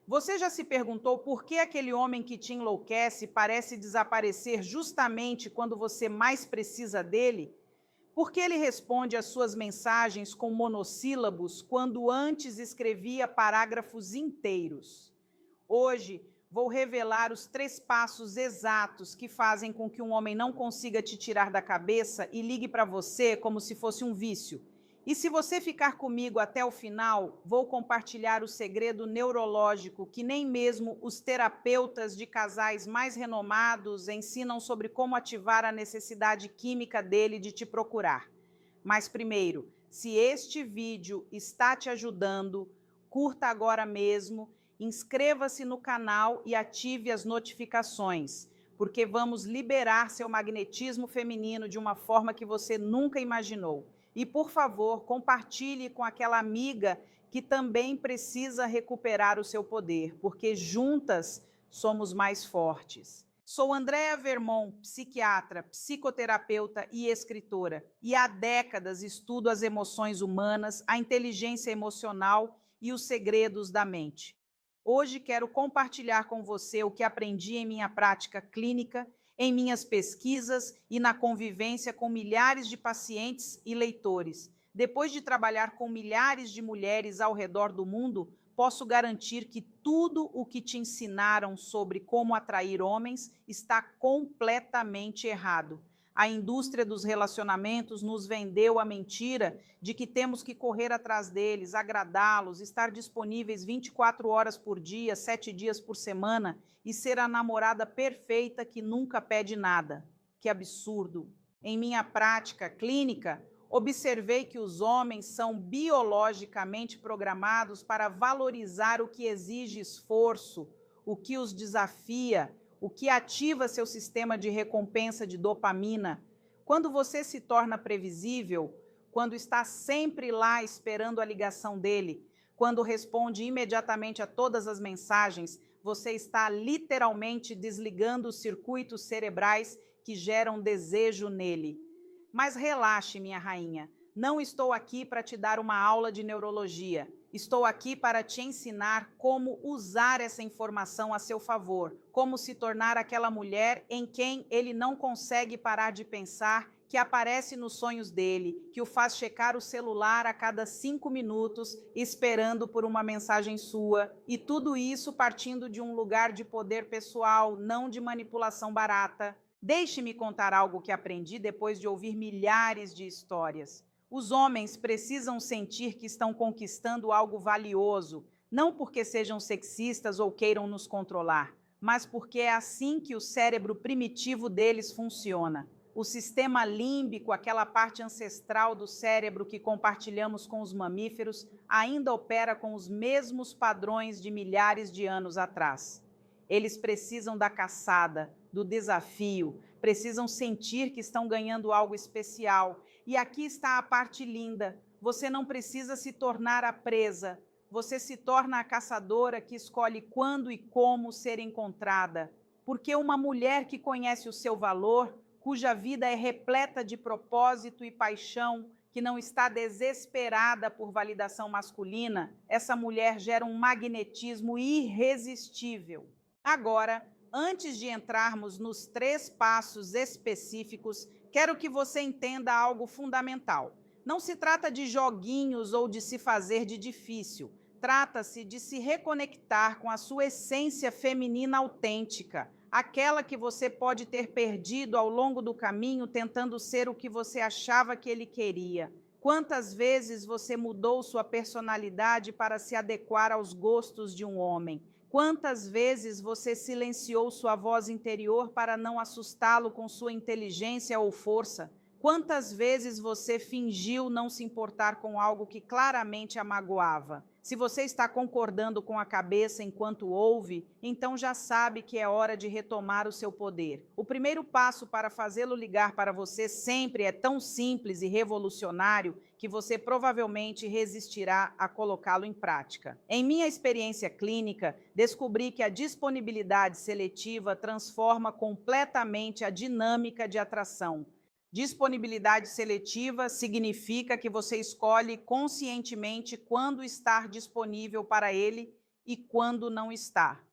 Você já se perguntou por que aquele homem que te enlouquece parece desaparecer justamente quando você mais precisa dele? Por que ele responde às suas mensagens com monossílabos quando antes escrevia parágrafos inteiros? Hoje vou revelar os 3 passos exatos que fazem com que um homem não consiga te tirar da cabeça e ligue para você como se fosse um vício. E se você ficar comigo até o final, vou compartilhar o segredo neurológico que nem mesmo os terapeutas de casais mais renomados ensinam sobre como ativar a necessidade química dele de te procurar. Mas primeiro, se este vídeo está te ajudando, curta agora mesmo, inscreva-se no canal e ative as notificações, porque vamos liberar seu magnetismo feminino de uma forma que você nunca imaginou. E, por favor, compartilhe com aquela amiga que também precisa recuperar o seu poder, porque juntas somos mais fortes. Sou Andréa Vermont, psiquiatra, psicoterapeuta e escritora, e há décadas estudo as emoções humanas, a inteligência emocional e os segredos da mente. Hoje quero compartilhar com você o que aprendi em minha prática clínica, em minhas pesquisas e na convivência com milhares de pacientes e leitores. Depois de trabalhar com milhares de mulheres ao redor do mundo, posso garantir que tudo o que te ensinaram sobre como atrair homens está completamente errado. A indústria dos relacionamentos nos vendeu a mentira de que temos que correr atrás deles, agradá-los, estar disponíveis 24 horas por dia, 7 dias por semana e ser a namorada perfeita que nunca pede nada. Que absurdo! Em minha prática clínica, observei que os homens são biologicamente programados para valorizar o que exige esforço, o que os desafia, o que ativa seu sistema de recompensa de dopamina. Quando você se torna previsível, quando está sempre lá esperando a ligação dele, quando responde imediatamente a todas as mensagens, você está literalmente desligando os circuitos cerebrais que geram desejo nele. Mas relaxe, minha rainha, não estou aqui para te dar uma aula de neurologia. Estou aqui para te ensinar como usar essa informação a seu favor, como se tornar aquela mulher em quem ele não consegue parar de pensar, que aparece nos sonhos dele, que o faz checar o celular a cada 5 minutos, esperando por uma mensagem sua, e tudo isso partindo de um lugar de poder pessoal, não de manipulação barata. Deixe-me contar algo que aprendi depois de ouvir milhares de histórias. Os homens precisam sentir que estão conquistando algo valioso, não porque sejam sexistas ou queiram nos controlar, mas porque é assim que o cérebro primitivo deles funciona. O sistema límbico, aquela parte ancestral do cérebro que compartilhamos com os mamíferos, ainda opera com os mesmos padrões de milhares de anos atrás. Eles precisam da caçada, do desafio, precisam sentir que estão ganhando algo especial. E aqui está a parte linda: você não precisa se tornar a presa, você se torna a caçadora que escolhe quando e como ser encontrada. Porque uma mulher que conhece o seu valor, cuja vida é repleta de propósito e paixão, que não está desesperada por validação masculina, essa mulher gera um magnetismo irresistível. Agora, antes de entrarmos nos 3 passos específicos, quero que você entenda algo fundamental. Não se trata de joguinhos ou de se fazer de difícil. Trata-se de se reconectar com a sua essência feminina autêntica, aquela que você pode ter perdido ao longo do caminho tentando ser o que você achava que ele queria. Quantas vezes você mudou sua personalidade para se adequar aos gostos de um homem? Quantas vezes você silenciou sua voz interior para não assustá-lo com sua inteligência ou força? Quantas vezes você fingiu não se importar com algo que claramente a magoava? Se você está concordando com a cabeça enquanto ouve, então já sabe que é hora de retomar o seu poder. O primeiro passo para fazê-lo ligar para você sempre é tão simples e revolucionário que você provavelmente resistirá a colocá-lo em prática. Em minha experiência clínica, descobri que a disponibilidade seletiva transforma completamente a dinâmica de atração. Disponibilidade seletiva significa que você escolhe conscientemente quando estar disponível para ele e quando não está.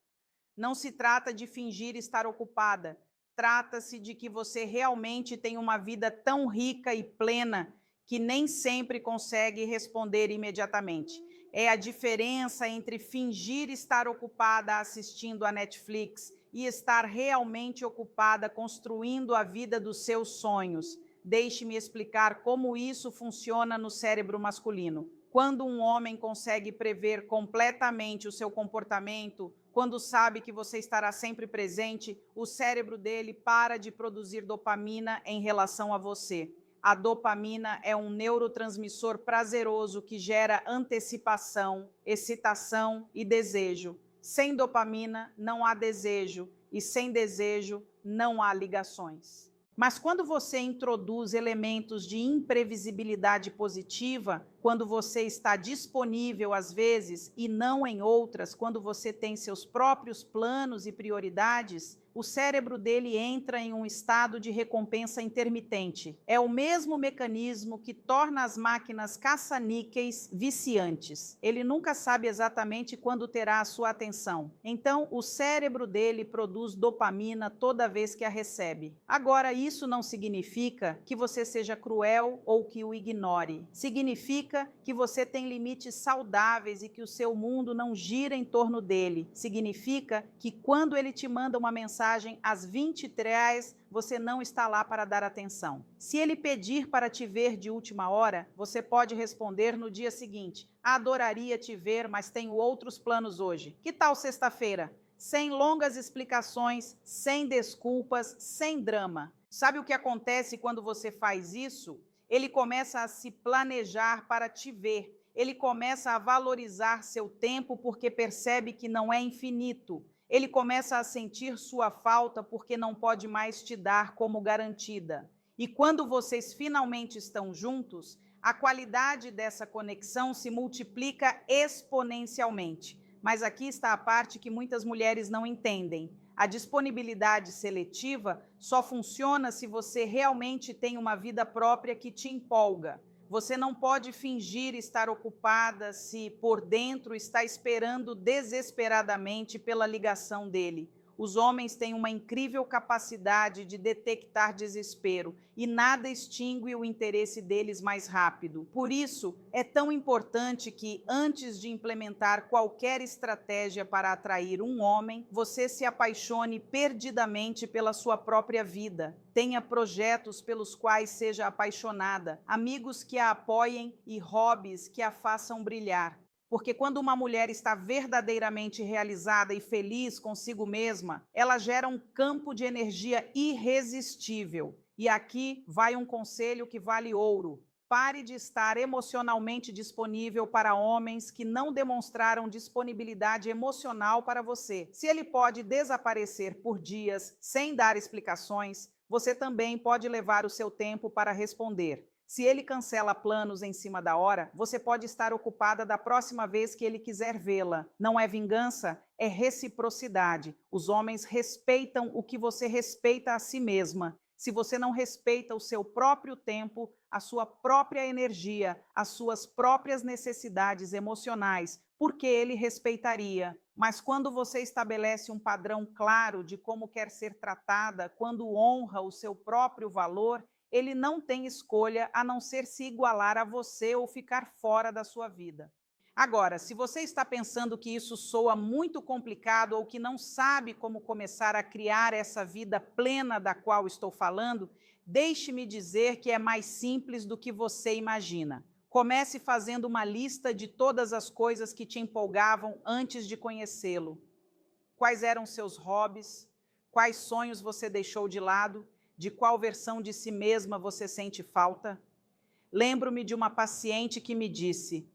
Não se trata de fingir estar ocupada, trata-se de que você realmente tem uma vida tão rica e plena que nem sempre consegue responder imediatamente. É a diferença entre fingir estar ocupada assistindo a Netflix e estar realmente ocupada construindo a vida dos seus sonhos. Deixe-me explicar como isso funciona no cérebro masculino. Quando um homem consegue prever completamente o seu comportamento, quando sabe que você estará sempre presente, o cérebro dele para de produzir dopamina em relação a você. A dopamina é um neurotransmissor prazeroso que gera antecipação, excitação e desejo. Sem dopamina não há desejo e sem desejo não há ligações. Mas quando você introduz elementos de imprevisibilidade positiva, quando você está disponível às vezes e não em outras, quando você tem seus próprios planos e prioridades, o cérebro dele entra em um estado de recompensa intermitente. É o mesmo mecanismo que torna as máquinas caça-níqueis viciantes. Ele nunca sabe exatamente quando terá a sua atenção. Então, o cérebro dele produz dopamina toda vez que a recebe. Agora, isso não significa que você seja cruel ou que o ignore. Significa que você tem limites saudáveis e que o seu mundo não gira em torno dele. Significa que quando ele te manda uma mensagem às 23h, você não está lá para dar atenção. Se ele pedir para te ver de última hora, você pode responder no dia seguinte: adoraria te ver, mas tenho outros planos hoje. Que tal sexta-feira? Sem longas explicações, sem desculpas, sem drama. Sabe o que acontece quando você faz isso? Ele começa a se planejar para te ver. Ele começa a valorizar seu tempo porque percebe que não é infinito. Ele começa a sentir sua falta porque não pode mais te dar como garantida. E quando vocês finalmente estão juntos, a qualidade dessa conexão se multiplica exponencialmente. Mas aqui está a parte que muitas mulheres não entendem. A disponibilidade seletiva só funciona se você realmente tem uma vida própria que te empolga. Você não pode fingir estar ocupada se por dentro está esperando desesperadamente pela ligação dele. Os homens têm uma incrível capacidade de detectar desespero e nada extingue o interesse deles mais rápido. Por isso, é tão importante que, antes de implementar qualquer estratégia para atrair um homem, você se apaixone perdidamente pela sua própria vida. Tenha projetos pelos quais seja apaixonada, amigos que a apoiem e hobbies que a façam brilhar. Porque quando uma mulher está verdadeiramente realizada e feliz consigo mesma, ela gera um campo de energia irresistível. E aqui vai um conselho que vale ouro. Pare de estar emocionalmente disponível para homens que não demonstraram disponibilidade emocional para você. Se ele pode desaparecer por dias sem dar explicações, você também pode levar o seu tempo para responder. Se ele cancela planos em cima da hora, você pode estar ocupada da próxima vez que ele quiser vê-la. Não é vingança, é reciprocidade. Os homens respeitam o que você respeita a si mesma. Se você não respeita o seu próprio tempo, a sua própria energia, as suas próprias necessidades emocionais, por que ele respeitaria? Mas quando você estabelece um padrão claro de como quer ser tratada, quando honra o seu próprio valor, ele não tem escolha a não ser se igualar a você ou ficar fora da sua vida. Agora, se você está pensando que isso soa muito complicado ou que não sabe como começar a criar essa vida plena da qual estou falando, deixe-me dizer que é mais simples do que você imagina. Comece fazendo uma lista de todas as coisas que te empolgavam antes de conhecê-lo. Quais eram seus hobbies? Quais sonhos você deixou de lado? De qual versão de si mesma você sente falta? Lembro-me de uma paciente que me disse: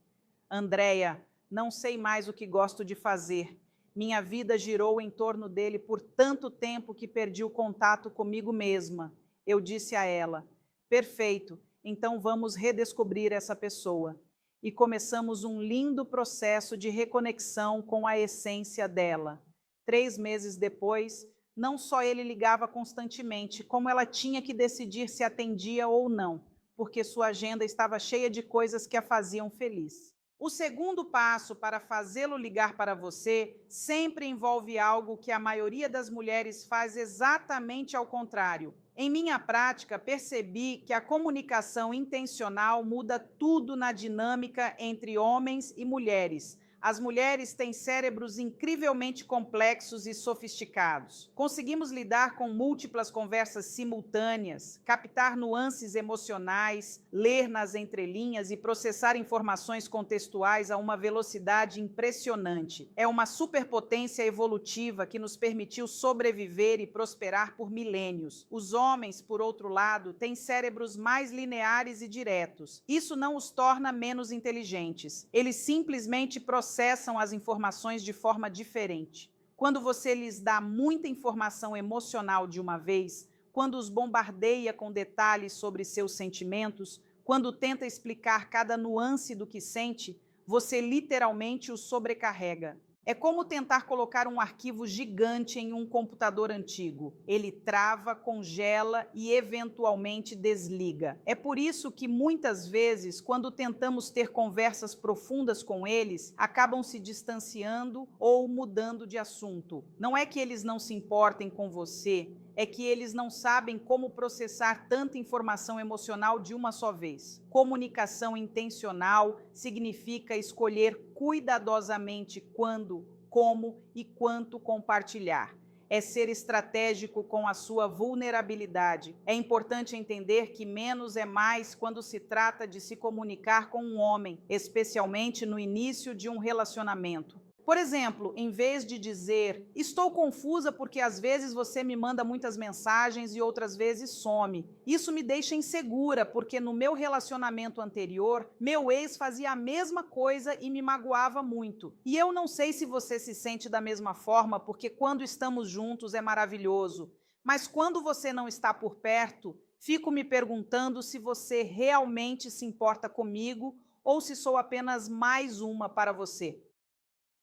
Andréia, não sei mais o que gosto de fazer. Minha vida girou em torno dele por tanto tempo que perdi o contato comigo mesma. Eu disse a ela: perfeito, então vamos redescobrir essa pessoa. E começamos um lindo processo de reconexão com a essência dela. 3 meses depois, não só ele ligava constantemente, como ela tinha que decidir se atendia ou não, porque sua agenda estava cheia de coisas que a faziam feliz. O segundo passo para fazê-lo ligar para você sempre envolve algo que a maioria das mulheres faz exatamente ao contrário. Em minha prática, percebi que a comunicação intencional muda tudo na dinâmica entre homens e mulheres. As mulheres têm cérebros incrivelmente complexos e sofisticados. Conseguimos lidar com múltiplas conversas simultâneas, captar nuances emocionais, ler nas entrelinhas e processar informações contextuais a uma velocidade impressionante. É uma superpotência evolutiva que nos permitiu sobreviver e prosperar por milênios. Os homens, por outro lado, têm cérebros mais lineares e diretos. Isso não os torna menos inteligentes. Eles simplesmente processam as informações de forma diferente. Quando você lhes dá muita informação emocional de uma vez, quando os bombardeia com detalhes sobre seus sentimentos, quando tenta explicar cada nuance do que sente, você literalmente os sobrecarrega. É como tentar colocar um arquivo gigante em um computador antigo. Ele trava, congela e eventualmente desliga. É por isso que muitas vezes, quando tentamos ter conversas profundas com eles, acabam se distanciando ou mudando de assunto. Não é que eles não se importem com você, é que eles não sabem como processar tanta informação emocional de uma só vez. Comunicação intencional significa escolher cuidadosamente quando, como e quanto compartilhar. É ser estratégico com a sua vulnerabilidade. É importante entender que menos é mais quando se trata de se comunicar com um homem, especialmente no início de um relacionamento. Por exemplo, em vez de dizer, estou confusa porque às vezes você me manda muitas mensagens e outras vezes some. Isso me deixa insegura porque no meu relacionamento anterior, meu ex fazia a mesma coisa e me magoava muito. E eu não sei se você se sente da mesma forma porque quando estamos juntos é maravilhoso. Mas quando você não está por perto, fico me perguntando se você realmente se importa comigo ou se sou apenas mais uma para você.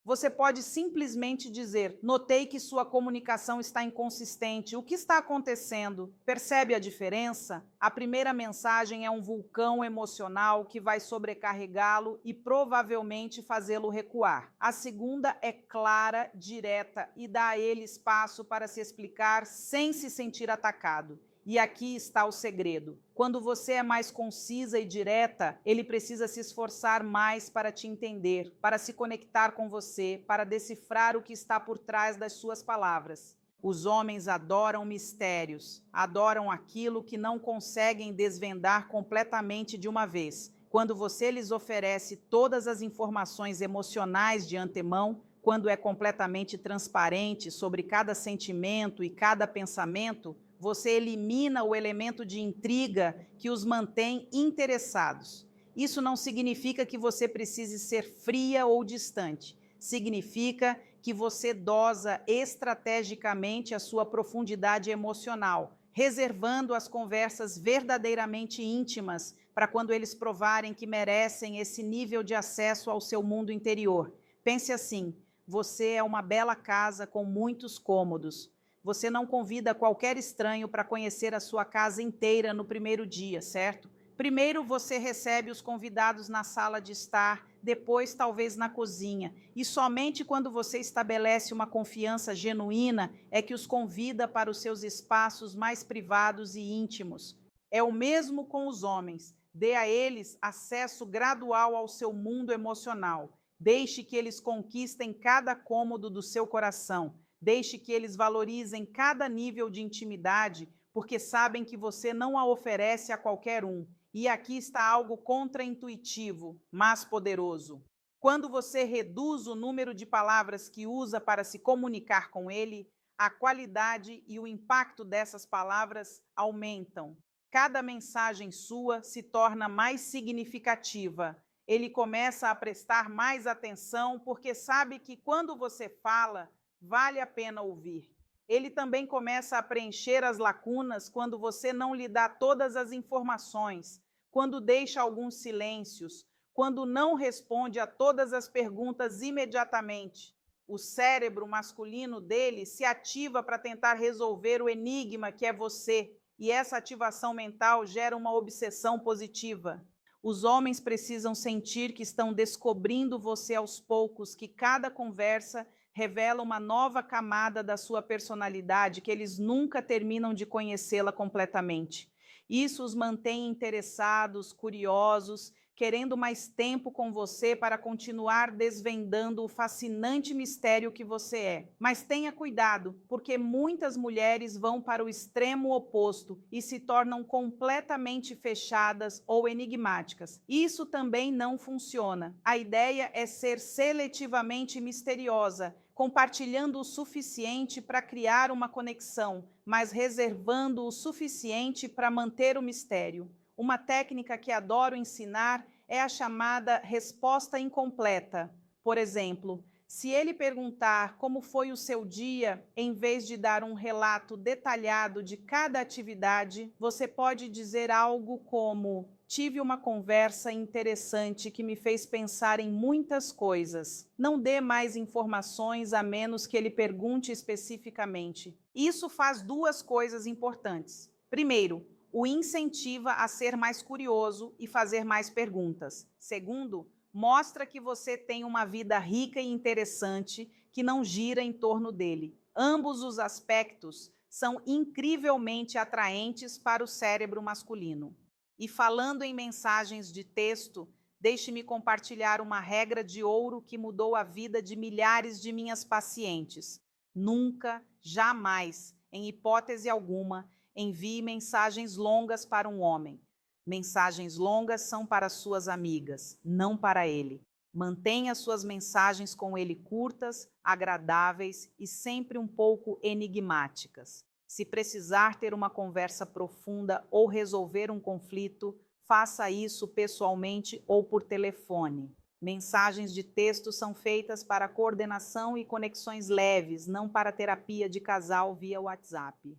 Você pode simplesmente dizer, notei que sua comunicação está inconsistente, o que está acontecendo? Percebe a diferença? A primeira mensagem é um vulcão emocional que vai sobrecarregá-lo e provavelmente fazê-lo recuar. A segunda é clara, direta e dá a ele espaço para se explicar sem se sentir atacado. E aqui está o segredo. Quando você é mais concisa e direta, ele precisa se esforçar mais para te entender, para se conectar com você, para decifrar o que está por trás das suas palavras. Os homens adoram mistérios, adoram aquilo que não conseguem desvendar completamente de uma vez. Quando você lhes oferece todas as informações emocionais de antemão, quando é completamente transparente sobre cada sentimento e cada pensamento, você elimina o elemento de intriga que os mantém interessados. Isso não significa que você precise ser fria ou distante. Significa que você dosa estrategicamente a sua profundidade emocional, reservando as conversas verdadeiramente íntimas para quando eles provarem que merecem esse nível de acesso ao seu mundo interior. Pense assim, você é uma bela casa com muitos cômodos. Você não convida qualquer estranho para conhecer a sua casa inteira no primeiro dia, certo? Primeiro você recebe os convidados na sala de estar, depois talvez na cozinha. E somente quando você estabelece uma confiança genuína é que os convida para os seus espaços mais privados e íntimos. É o mesmo com os homens. Dê a eles acesso gradual ao seu mundo emocional. Deixe que eles conquistem cada cômodo do seu coração. Deixe que eles valorizem cada nível de intimidade, porque sabem que você não a oferece a qualquer um. E aqui está algo contraintuitivo, mas poderoso. Quando você reduz o número de palavras que usa para se comunicar com ele, a qualidade e o impacto dessas palavras aumentam. Cada mensagem sua se torna mais significativa. Ele começa a prestar mais atenção porque sabe que quando você fala, vale a pena ouvir. Ele também começa a preencher as lacunas quando você não lhe dá todas as informações, quando deixa alguns silêncios, quando não responde a todas as perguntas imediatamente. O cérebro masculino dele se ativa para tentar resolver o enigma que é você, e essa ativação mental gera uma obsessão positiva. Os homens precisam sentir que estão descobrindo você aos poucos, que cada conversa revela uma nova camada da sua personalidade, que eles nunca terminam de conhecê-la completamente. Isso os mantém interessados, curiosos, querendo mais tempo com você para continuar desvendando o fascinante mistério que você é. Mas tenha cuidado, porque muitas mulheres vão para o extremo oposto e se tornam completamente fechadas ou enigmáticas. Isso também não funciona. A ideia é ser seletivamente misteriosa, compartilhando o suficiente para criar uma conexão, mas reservando o suficiente para manter o mistério. Uma técnica que adoro ensinar é a chamada resposta incompleta. Por exemplo, se ele perguntar como foi o seu dia, em vez de dar um relato detalhado de cada atividade, você pode dizer algo como: tive uma conversa interessante que me fez pensar em muitas coisas. Não dê mais informações a menos que ele pergunte especificamente. Isso faz duas coisas importantes. Primeiro, o incentiva a ser mais curioso e fazer mais perguntas. Segundo, mostra que você tem uma vida rica e interessante que não gira em torno dele. Ambos os aspectos são incrivelmente atraentes para o cérebro masculino. E falando em mensagens de texto, deixe-me compartilhar uma regra de ouro que mudou a vida de milhares de minhas pacientes. Nunca, jamais, em hipótese alguma, envie mensagens longas para um homem. Mensagens longas são para suas amigas, não para ele. Mantenha suas mensagens com ele curtas, agradáveis e sempre um pouco enigmáticas. Se precisar ter uma conversa profunda ou resolver um conflito, faça isso pessoalmente ou por telefone. Mensagens de texto são feitas para coordenação e conexões leves, não para terapia de casal via WhatsApp.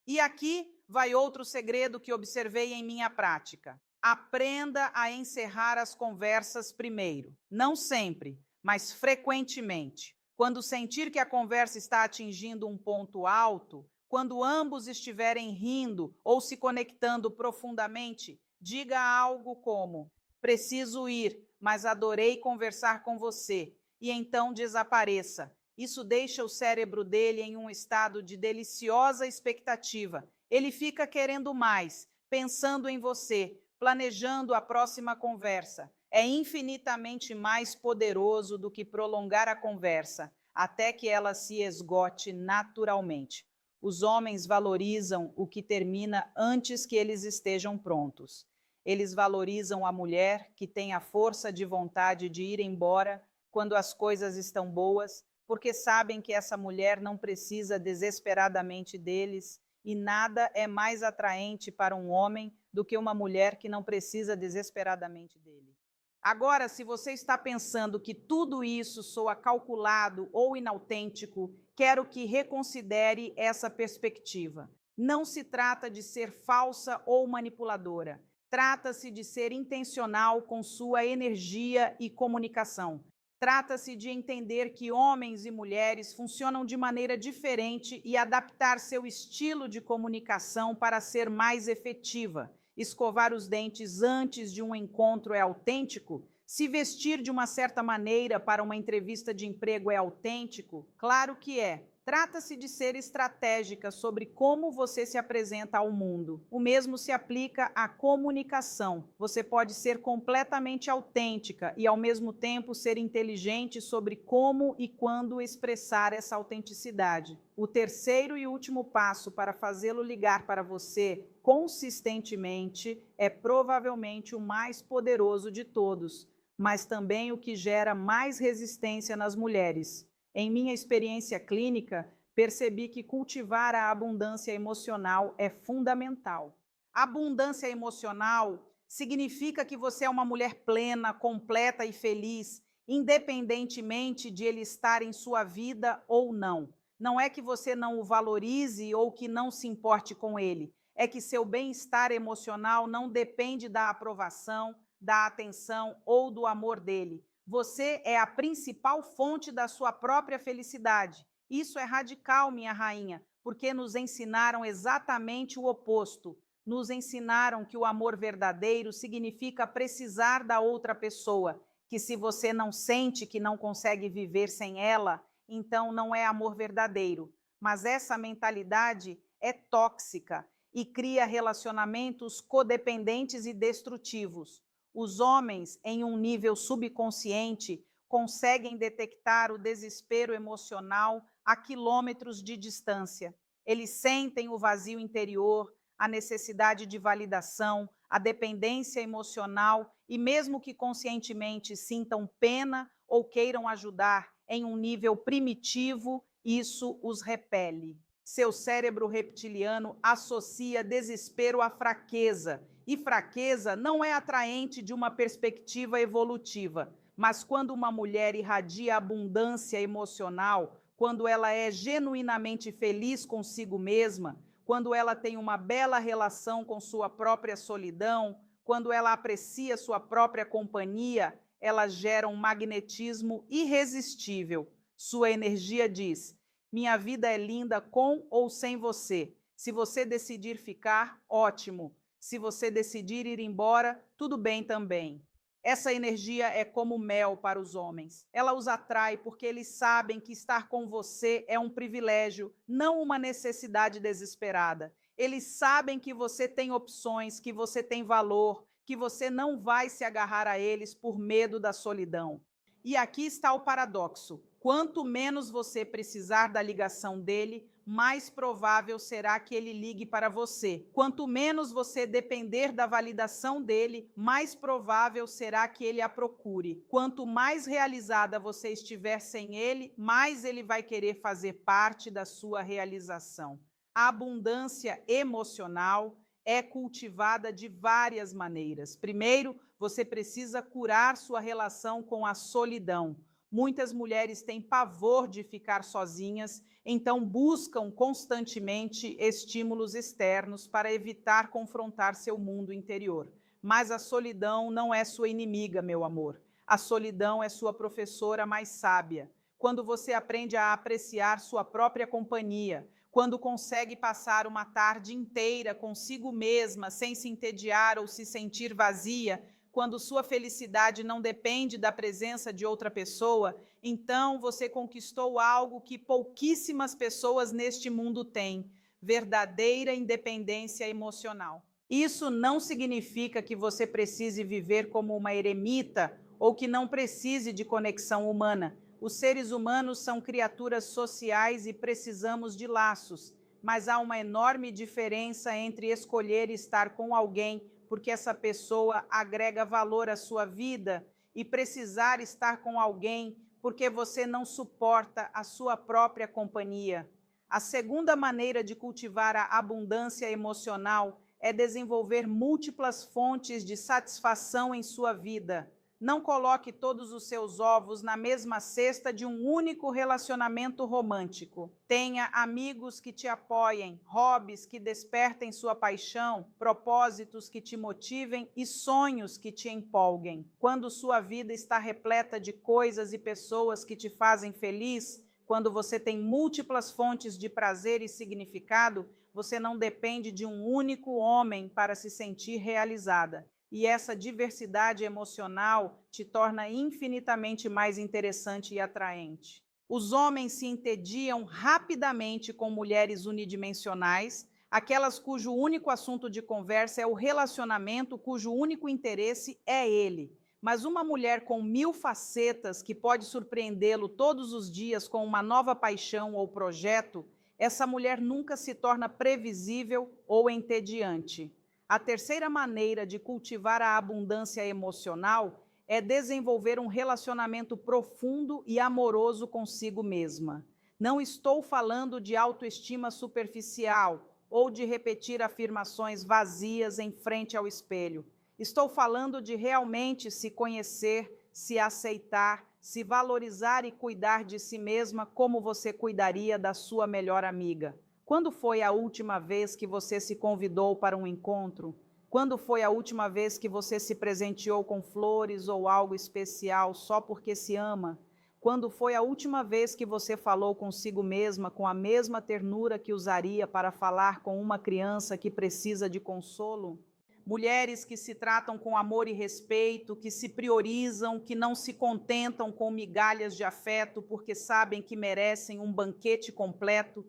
E aqui vai outro segredo que observei em minha prática. Aprenda a encerrar as conversas primeiro. Não sempre, mas frequentemente. Quando sentir que a conversa está atingindo um ponto alto, quando ambos estiverem rindo ou se conectando profundamente, diga algo como: preciso ir, mas adorei conversar com você. E então desapareça. Isso deixa o cérebro dele em um estado de deliciosa expectativa. Ele fica querendo mais, pensando em você, planejando a próxima conversa. É infinitamente mais poderoso do que prolongar a conversa, até que ela se esgote naturalmente. Os homens valorizam o que termina antes que eles estejam prontos. Eles valorizam a mulher que tem a força de vontade de ir embora quando as coisas estão boas, porque sabem que essa mulher não precisa desesperadamente deles, e nada é mais atraente para um homem do que uma mulher que não precisa desesperadamente dele. Agora, se você está pensando que tudo isso soa calculado ou inautêntico, quero que reconsidere essa perspectiva. Não se trata de ser falsa ou manipuladora. Trata-se de ser intencional com sua energia e comunicação. Trata-se de entender que homens e mulheres funcionam de maneira diferente e adaptar seu estilo de comunicação para ser mais efetiva. Escovar os dentes antes de um encontro é autêntico? Se vestir de uma certa maneira para uma entrevista de emprego é autêntico? Claro que é. Trata-se de ser estratégica sobre como você se apresenta ao mundo. O mesmo se aplica à comunicação. Você pode ser completamente autêntica e, ao mesmo tempo, ser inteligente sobre como e quando expressar essa autenticidade. O terceiro e último passo para fazê-lo ligar para você consistentemente é provavelmente o mais poderoso de todos, mas também o que gera mais resistência nas mulheres. Em minha experiência clínica, percebi que cultivar a abundância emocional é fundamental. Abundância emocional significa que você é uma mulher plena, completa e feliz, independentemente de ele estar em sua vida ou não. Não é que você não o valorize ou que não se importe com ele. É que seu bem-estar emocional não depende da aprovação, da atenção ou do amor dele. Você é a principal fonte da sua própria felicidade. Isso é radical, minha rainha, porque nos ensinaram exatamente o oposto. nos ensinaram que o amor verdadeiro significa precisar da outra pessoa, que se você não sente que não consegue viver sem ela, então não é amor verdadeiro. Mas essa mentalidade é tóxica e cria relacionamentos codependentes e destrutivos. Os homens, em um nível subconsciente, conseguem detectar o desespero emocional a quilômetros de distância. Eles sentem o vazio interior, a necessidade de validação, a dependência emocional e, mesmo que conscientemente sintam pena ou queiram ajudar em um nível primitivo, isso os repele. Seu cérebro reptiliano associa desespero à fraqueza, e fraqueza não é atraente de uma perspectiva evolutiva. Mas quando uma mulher irradia abundância emocional, quando ela é genuinamente feliz consigo mesma, quando ela tem uma bela relação com sua própria solidão, quando ela aprecia sua própria companhia, ela gera um magnetismo irresistível. Sua energia diz: minha vida é linda com ou sem você. Se você decidir ficar, ótimo. Se você decidir ir embora, tudo bem também. Essa energia é como mel para os homens. Ela os atrai porque eles sabem que estar com você é um privilégio, não uma necessidade desesperada. Eles sabem que você tem opções, que você tem valor, que você não vai se agarrar a eles por medo da solidão. E aqui está o paradoxo. Quanto menos você precisar da ligação dele, mais provável será que ele ligue para você. Quanto menos você depender da validação dele, mais provável será que ele a procure. Quanto mais realizada você estiver sem ele, mais ele vai querer fazer parte da sua realização. A abundância emocional é cultivada de várias maneiras. Primeiro, você precisa curar sua relação com a solidão. Muitas mulheres têm pavor de ficar sozinhas, então buscam constantemente estímulos externos para evitar confrontar seu mundo interior. Mas a solidão não é sua inimiga, meu amor. A solidão é sua professora mais sábia. Quando você aprende a apreciar sua própria companhia, quando consegue passar uma tarde inteira consigo mesma, sem se entediar ou se sentir vazia, quando sua felicidade não depende da presença de outra pessoa, então você conquistou algo que pouquíssimas pessoas neste mundo têm: verdadeira independência emocional. Isso não significa que você precise viver como uma eremita ou que não precise de conexão humana. Os seres humanos são criaturas sociais e precisamos de laços, mas há uma enorme diferença entre escolher estar com alguém porque essa pessoa agrega valor à sua vida e precisar estar com alguém porque você não suporta a sua própria companhia. A segunda maneira de cultivar a abundância emocional é desenvolver múltiplas fontes de satisfação em sua vida. Não coloque todos os seus ovos na mesma cesta de um único relacionamento romântico. Tenha amigos que te apoiem, hobbies que despertem sua paixão, propósitos que te motivem e sonhos que te empolguem. Quando sua vida está repleta de coisas e pessoas que te fazem feliz, quando você tem múltiplas fontes de prazer e significado, você não depende de um único homem para se sentir realizada. E essa diversidade emocional te torna infinitamente mais interessante e atraente. Os homens se entediam rapidamente com mulheres unidimensionais, aquelas cujo único assunto de conversa é o relacionamento, cujo único interesse é ele. Mas uma mulher com 1000 facetas que pode surpreendê-lo todos os dias com uma nova paixão ou projeto, essa mulher nunca se torna previsível ou entediante. A terceira maneira de cultivar a abundância emocional é desenvolver um relacionamento profundo e amoroso consigo mesma. Não estou falando de autoestima superficial ou de repetir afirmações vazias em frente ao espelho. Estou falando de realmente se conhecer, se aceitar, se valorizar e cuidar de si mesma como você cuidaria da sua melhor amiga. Quando foi a última vez que você se convidou para um encontro? Quando foi a última vez que você se presenteou com flores ou algo especial só porque se ama? Quando foi a última vez que você falou consigo mesma com a mesma ternura que usaria para falar com uma criança que precisa de consolo? Mulheres que se tratam com amor e respeito, que se priorizam, que não se contentam com migalhas de afeto porque sabem que merecem um banquete completo,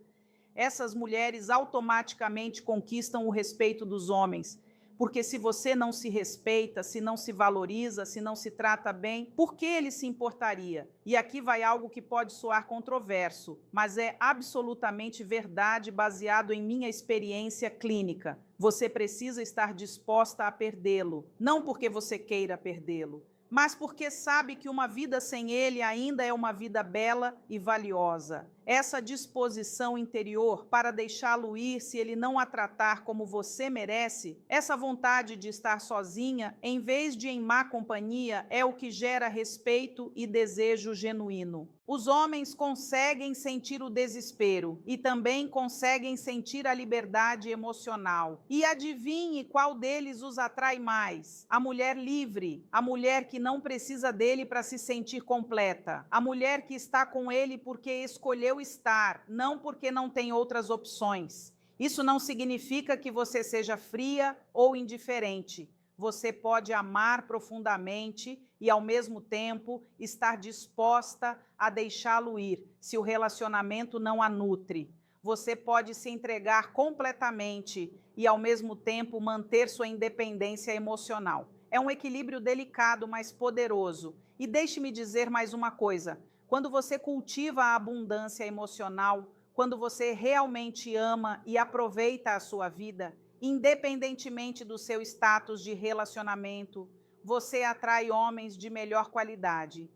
essas mulheres automaticamente conquistam o respeito dos homens. Porque se você não se respeita, se não se valoriza, se não se trata bem, por que ele se importaria? E aqui vai algo que pode soar controverso, mas é absolutamente verdade, baseado em minha experiência clínica. Você precisa estar disposta a perdê-lo, não porque você queira perdê-lo, mas porque sabe que uma vida sem ele ainda é uma vida bela e valiosa. Essa disposição interior para deixá-lo ir se ele não a tratar como você merece, essa vontade de estar sozinha, em vez de em má companhia, é o que gera respeito e desejo genuíno. Os homens conseguem sentir o desespero e também conseguem sentir a liberdade emocional. E adivinhe qual deles os atrai mais? A mulher livre, a mulher que não precisa dele para se sentir completa, a mulher que está com ele porque escolheu estar, não porque não tem outras opções. Isso não significa que você seja fria ou indiferente. Você pode amar profundamente e, ao mesmo tempo, estar disposta a deixá-lo ir, se o relacionamento não a nutre. Você pode se entregar completamente e, ao mesmo tempo, manter sua independência emocional. É um equilíbrio delicado, mas poderoso. E deixe-me dizer mais uma coisa: quando você cultiva a abundância emocional, quando você realmente ama e aproveita a sua vida, independentemente do seu status de relacionamento, você atrai homens de melhor qualidade.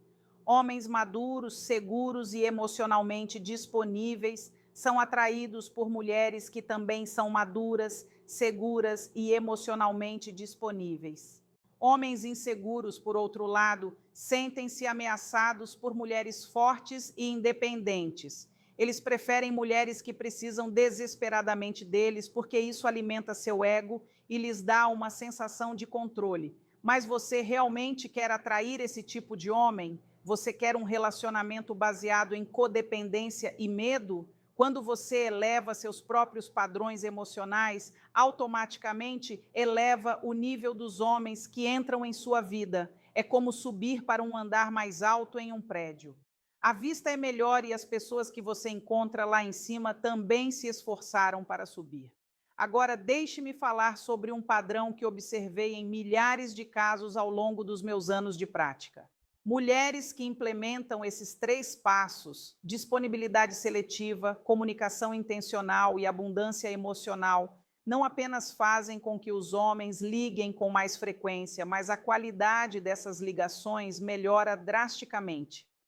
Homens maduros, seguros e emocionalmente disponíveis são atraídos por mulheres que também são maduras, seguras e emocionalmente disponíveis. Homens inseguros, por outro lado, sentem-se ameaçados por mulheres fortes e independentes. Eles preferem mulheres que precisam desesperadamente deles, porque isso alimenta seu ego e lhes dá uma sensação de controle. Mas você realmente quer atrair esse tipo de homem? Você quer um relacionamento baseado em codependência e medo? Quando você eleva seus próprios padrões emocionais, automaticamente eleva o nível dos homens que entram em sua vida. É como subir para um andar mais alto em um prédio. A vista é melhor e as pessoas que você encontra lá em cima também se esforçaram para subir. Agora, deixe-me falar sobre um padrão que observei em milhares de casos ao longo dos meus anos de prática. Mulheres que implementam esses 3 passos, disponibilidade seletiva, comunicação intencional e abundância emocional, não apenas fazem com que os homens liguem com mais frequência, mas a qualidade dessas ligações melhora drasticamente.